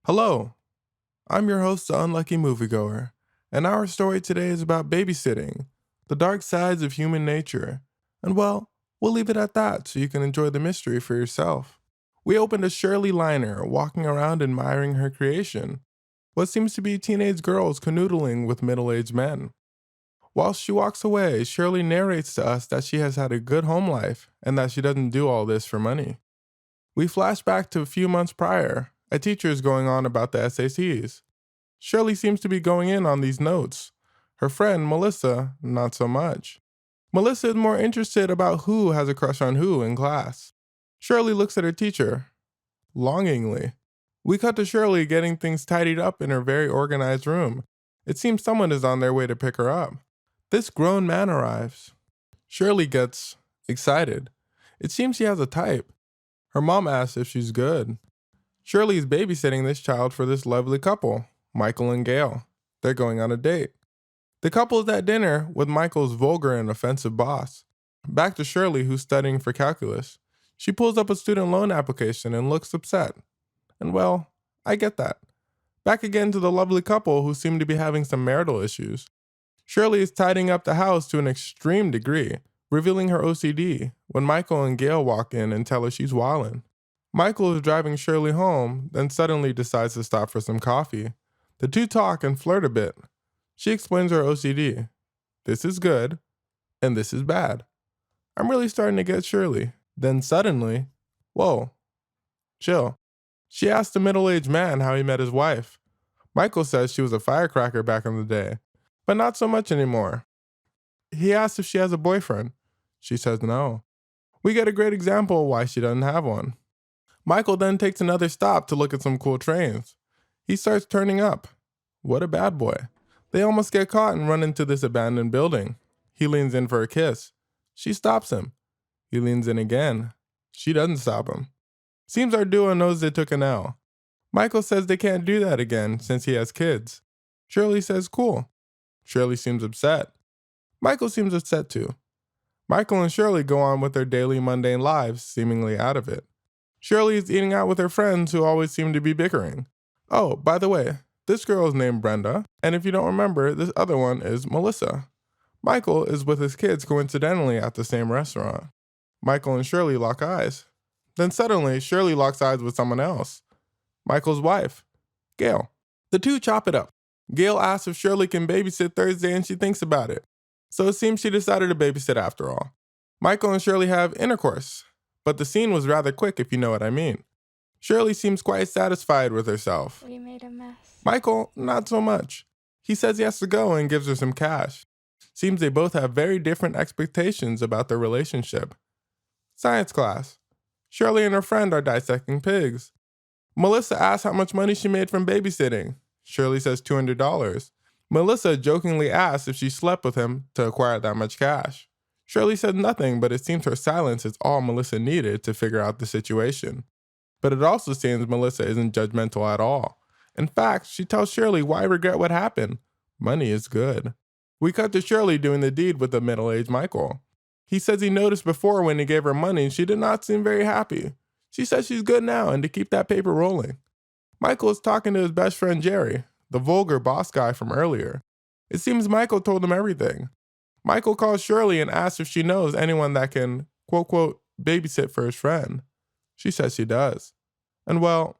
Hello, I'm your host, the Unlucky Moviegoer, and our story today is about babysitting, the dark sides of human nature. And well, we'll leave it at that so you can enjoy the mystery for yourself. We open to Shirley Liner walking around admiring her creation, what seems to be teenage girls canoodling with middle aged men. While she walks away, Shirley narrates to us that she has had a good home life and that she doesn't do all this for money. We flash back to a few months prior. A teacher is going on about the SATs. Shirley seems to be going in on these notes. Her friend, Melissa, not so much. Melissa is more interested about who has a crush on who in class. Shirley looks at her teacher, longingly. We cut to Shirley getting things tidied up in her very organized room. It seems someone is on their way to pick her up. This grown man arrives. Shirley gets excited. It seems she has a type. Her mom asks if she's good. Shirley is babysitting this child for this lovely couple, Michael and Gail. They're going on a date. The couple is at dinner with Michael's vulgar and offensive boss. Back to Shirley, who's studying for calculus. She pulls up a student loan application and looks upset. And well, I get that. Back again to the lovely couple who seem to be having some marital issues. Shirley is tidying up the house to an extreme degree, revealing her OCD, when Michael and Gail walk in and tell her she's wildin'. Michael is driving Shirley home, then suddenly decides to stop for some coffee. The two talk and flirt a bit. She explains her OCD. This is good, and this is bad. I'm really starting to get Shirley. Then suddenly, whoa, chill. She asks the middle-aged man how he met his wife. Michael says she was a firecracker back in the day, but not so much anymore. He asks if she has a boyfriend. She says no. We get a great example of why she doesn't have one. Michael then takes another stop to look at some cool trains. He starts turning up. What a bad boy. They almost get caught and run into this abandoned building. He leans in for a kiss. She stops him. He leans in again. She doesn't stop him. Seems our duo knows they took an L. Michael says they can't do that again since he has kids. Shirley says cool. Shirley seems upset. Michael seems upset too. Michael and Shirley go on with their daily mundane lives, seemingly out of it. Shirley is eating out with her friends who always seem to be bickering. Oh, by the way, this girl is named Brenda, and if you don't remember, this other one is Melissa. Michael is with his kids coincidentally at the same restaurant. Michael and Shirley lock eyes. Then suddenly, Shirley locks eyes with someone else. Michael's wife, Gail. The two chop it up. Gail asks if Shirley can babysit Thursday and she thinks about it. So it seems she decided to babysit after all. Michael and Shirley have intercourse, but the scene was rather quick if you know what I mean. Shirley seems quite satisfied with herself. We made a mess. Michael, not so much. He says he has to go and gives her some cash. Seems they both have very different expectations about their relationship. Science class. Shirley and her friend are dissecting pigs. Melissa asks how much money she made from babysitting. Shirley says $200. Melissa jokingly asks if she slept with him to acquire that much cash. Shirley says nothing, but it seems her silence is all Melissa needed to figure out the situation. But it also seems Melissa isn't judgmental at all. In fact, she tells Shirley why regret what happened. Money is good. We cut to Shirley doing the deed with the middle-aged Michael. He says he noticed before when he gave her money she did not seem very happy. She says she's good now and to keep that paper rolling. Michael is talking to his best friend Jerry, the vulgar boss guy from earlier. It seems Michael told him everything. Michael calls Shirley and asks if she knows anyone that can, quote, quote, babysit for his friend. She says she does. And well,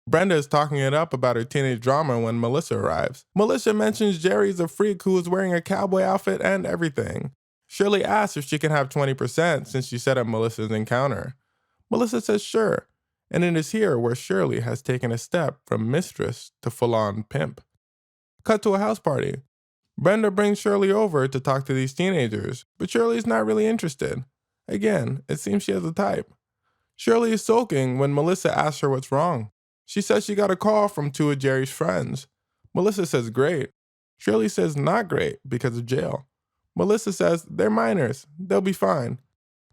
Brenda is talking it up about her teenage drama when Melissa arrives. Melissa mentions Jerry's a freak who is wearing a cowboy outfit and everything. Shirley asks if she can have 20% since she set up Melissa's encounter. Melissa says sure, and it is here where Shirley has taken a step from mistress to full-on pimp. Cut to a house party. Brenda brings Shirley over to talk to these teenagers, but Shirley is not really interested. Again, it seems she has a type. Shirley is sulking when Melissa asks her what's wrong. She says she got a call from two of Jerry's friends. Melissa says great. Shirley says not great because of jail. Melissa says they're minors, they'll be fine.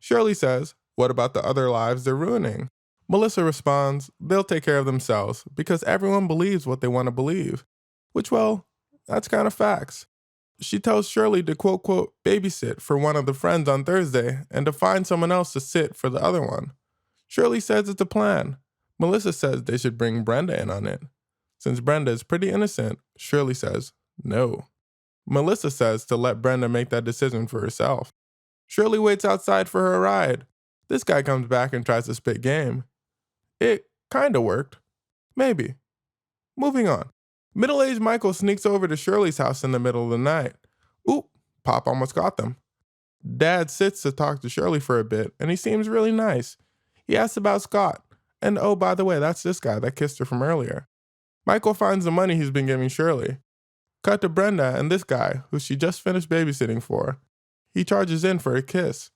Shirley says, what about the other lives they're ruining? Melissa responds, they'll take care of themselves because everyone believes what they want to believe. Which, well, that's kind of facts. She tells Shirley to quote, quote, babysit for one of the friends on Thursday and to find someone else to sit for the other one. Shirley says it's a plan, Melissa says they should bring Brenda in on it. Since Brenda is pretty innocent, Shirley says no. Melissa says to let Brenda make that decision for herself. Shirley waits outside for her ride. This guy comes back and tries to spit game. It kinda worked. Maybe. Moving on. Middle-aged Michael sneaks over to Shirley's house in the middle of the night. Oop, Pop almost got them. Dad sits to talk to Shirley for a bit, and he seems really nice. He asks about Scott, and oh, by the way, that's this guy that kissed her from earlier. Michael finds the money he's been giving Shirley. Cut to Brenda and this guy, who she just finished babysitting for. He charges in for a kiss.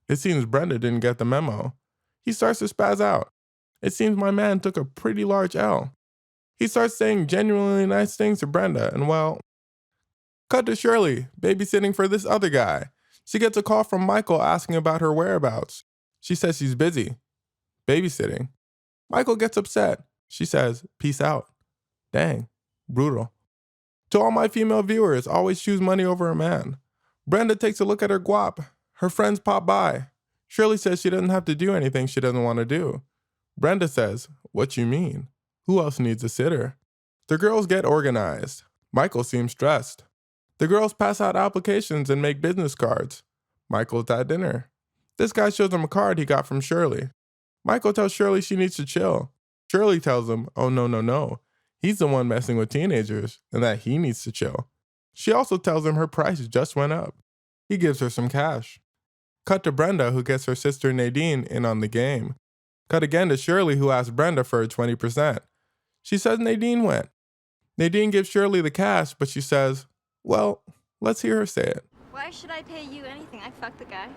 It seems Brenda didn't get the memo. He starts to spaz out. It seems my man took a pretty large L. He starts saying genuinely nice things to Brenda, and well, cut to Shirley, babysitting for this other guy. She gets a call from Michael asking about her whereabouts. She says she's busy. Babysitting. Michael gets upset. She says, peace out. Dang, brutal. To all my female viewers, always choose money over a man. Brenda takes a look at her guap. Her friends pop by. Shirley says she doesn't have to do anything she doesn't want to do. Brenda says, what you mean? Who else needs a sitter? The girls get organized. Michael seems stressed. The girls pass out applications and make business cards. Michael's at dinner. This guy shows him a card he got from Shirley. Michael tells Shirley she needs to chill. Shirley tells him, oh no. He's the one messing with teenagers and that he needs to chill. She also tells him her price just went up. He gives her some cash. Cut to Brenda, who gets her sister Nadine in on the game. Cut again to Shirley, who asks Brenda for her 20%. She says Nadine went. Nadine gives Shirley the cash, but she says, well, let's hear her say it. Why should I pay you anything? I fucked the guy.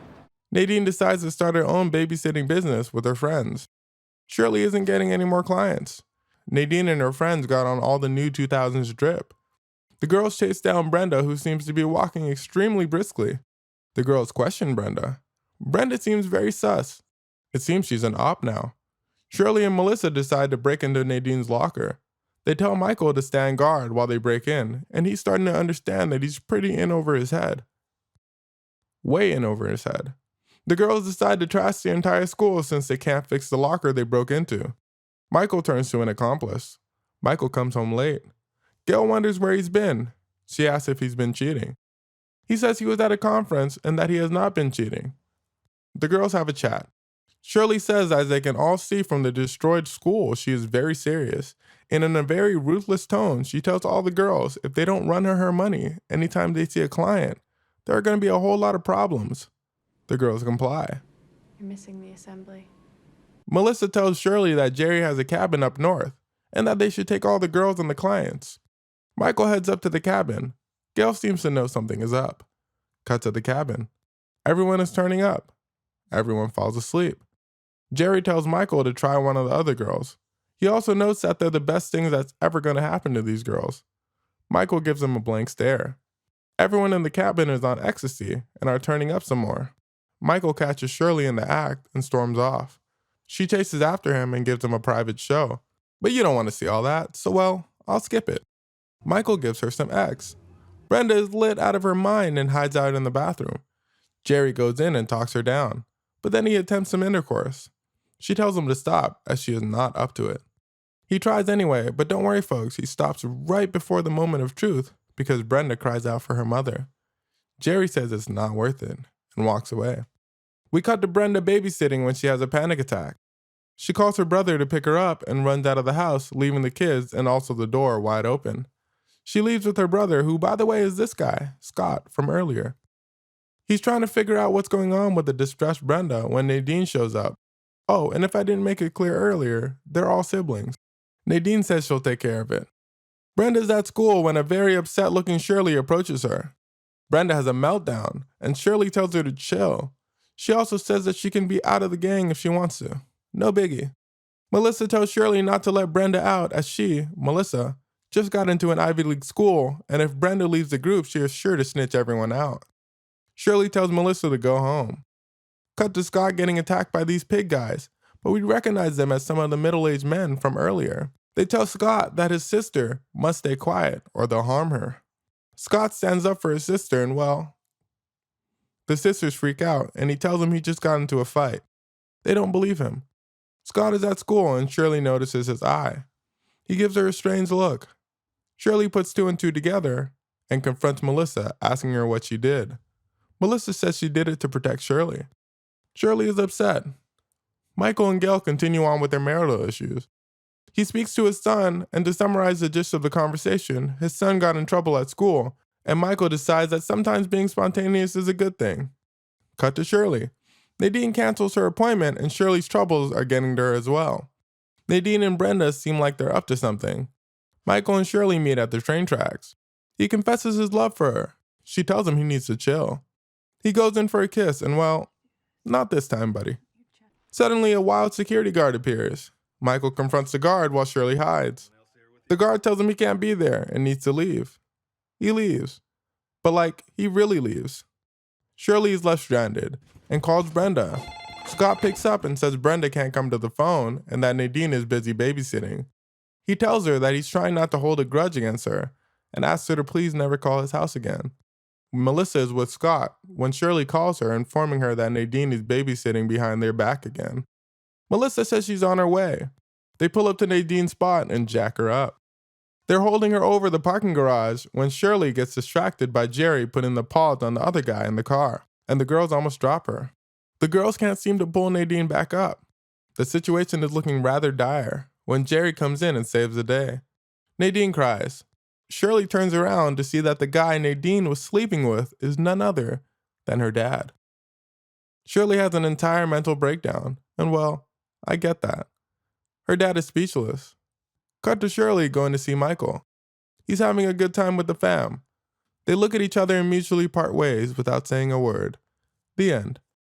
Nadine decides to start her own babysitting business with her friends. Shirley isn't getting any more clients. Nadine and her friends got on all the new 2000s drip. The girls chase down Brenda, who seems to be walking extremely briskly. The girls question Brenda. Brenda seems very sus. It seems she's an op now. Shirley and Melissa decide to break into Nadine's locker. They tell Michael to stand guard while they break in, and he's starting to understand that he's pretty in over his head. Way in over his head. The girls decide to trash the entire school since they can't fix the locker they broke into. Michael turns to an accomplice. Michael comes home late. Gail wonders where he's been. She asks if he's been cheating. He says he was at a conference and that he has not been cheating. The girls have a chat. Shirley says, as they can all see from the destroyed school, she is very serious. And in a very ruthless tone, she tells all the girls if they don't run her money anytime they see a client, there are going to be a whole lot of problems. The girls comply. You're missing the assembly. Melissa tells Shirley that Jerry has a cabin up north and that they should take all the girls and the clients. Michael heads up to the cabin. Gail seems to know something is up. Cut to the cabin. Everyone is turning up. Everyone falls asleep. Jerry tells Michael to try one of the other girls. He also notes that they're the best things that's ever going to happen to these girls. Michael gives him a blank stare. Everyone in the cabin is on ecstasy and are turning up some more. Michael catches Shirley in the act and storms off. She chases after him and gives him a private show. But you don't want to see all that, so well, I'll skip it. Michael gives her some X. Brenda is lit out of her mind and hides out in the bathroom. Jerry goes in and talks her down, but then he attempts some intercourse. She tells him to stop, as she is not up to it. He tries anyway, but don't worry folks, he stops right before the moment of truth because Brenda cries out for her mother. Jerry says it's not worth it and walks away. We cut to Brenda babysitting when she has a panic attack. She calls her brother to pick her up and runs out of the house, leaving the kids and also the door wide open. She leaves with her brother, who by the way is this guy, Scott, from earlier. He's trying to figure out what's going on with the distressed Brenda when Nadine shows up. Oh, and if I didn't make it clear earlier, they're all siblings. Nadine says she'll take care of it. Brenda's at school when a very upset-looking Shirley approaches her. Brenda has a meltdown, and Shirley tells her to chill. She also says that she can be out of the gang if she wants to. No biggie. Melissa tells Shirley not to let Brenda out as she, Melissa, just got into an Ivy League school, and if Brenda leaves the group, she is sure to snitch everyone out. Shirley tells Melissa to go home. Cut to Scott getting attacked by these pig guys, but we recognize them as some of the middle-aged men from earlier. They tell Scott that his sister must stay quiet or they'll harm her. Scott stands up for his sister and well, the sisters freak out and he tells them he just got into a fight. They don't believe him. Scott is at school and Shirley notices his eye. He gives her a strange look. Shirley puts two and two together and confronts Melissa, asking her what she did. Melissa says she did it to protect Shirley. Shirley is upset. Michael and Gail continue on with their marital issues. He speaks to his son, and to summarize the gist of the conversation, his son got in trouble at school, and Michael decides that sometimes being spontaneous is a good thing. Cut to Shirley. Nadine cancels her appointment, and Shirley's troubles are getting to her as well. Nadine and Brenda seem like they're up to something. Michael and Shirley meet at the train tracks. He confesses his love for her. She tells him he needs to chill. He goes in for a kiss, and well, not this time, buddy. Suddenly, a wild security guard appears. Michael confronts the guard while Shirley hides. The guard tells him he can't be there and needs to leave. He leaves. But he really leaves. Shirley is left stranded and calls Brenda. Scott picks up and says Brenda can't come to the phone and that Nadine is busy babysitting. He tells her that he's trying not to hold a grudge against her and asks her to please never call his house again. Melissa is with Scott when Shirley calls her, informing her that Nadine is babysitting behind their back again. Melissa says she's on her way. They pull up to Nadine's spot and jack her up. They're holding her over the parking garage when Shirley gets distracted by Jerry putting the paws on the other guy in the car, and the girls almost drop her. The girls can't seem to pull Nadine back up. The situation is looking rather dire when Jerry comes in and saves the day. Nadine cries. Shirley turns around to see that the guy Nadine was sleeping with is none other than her dad. Shirley has an entire mental breakdown, and well, I get that. Her dad is speechless. Cut to Shirley going to see Michael. He's having a good time with the fam. They look at each other and mutually part ways without saying a word. The end.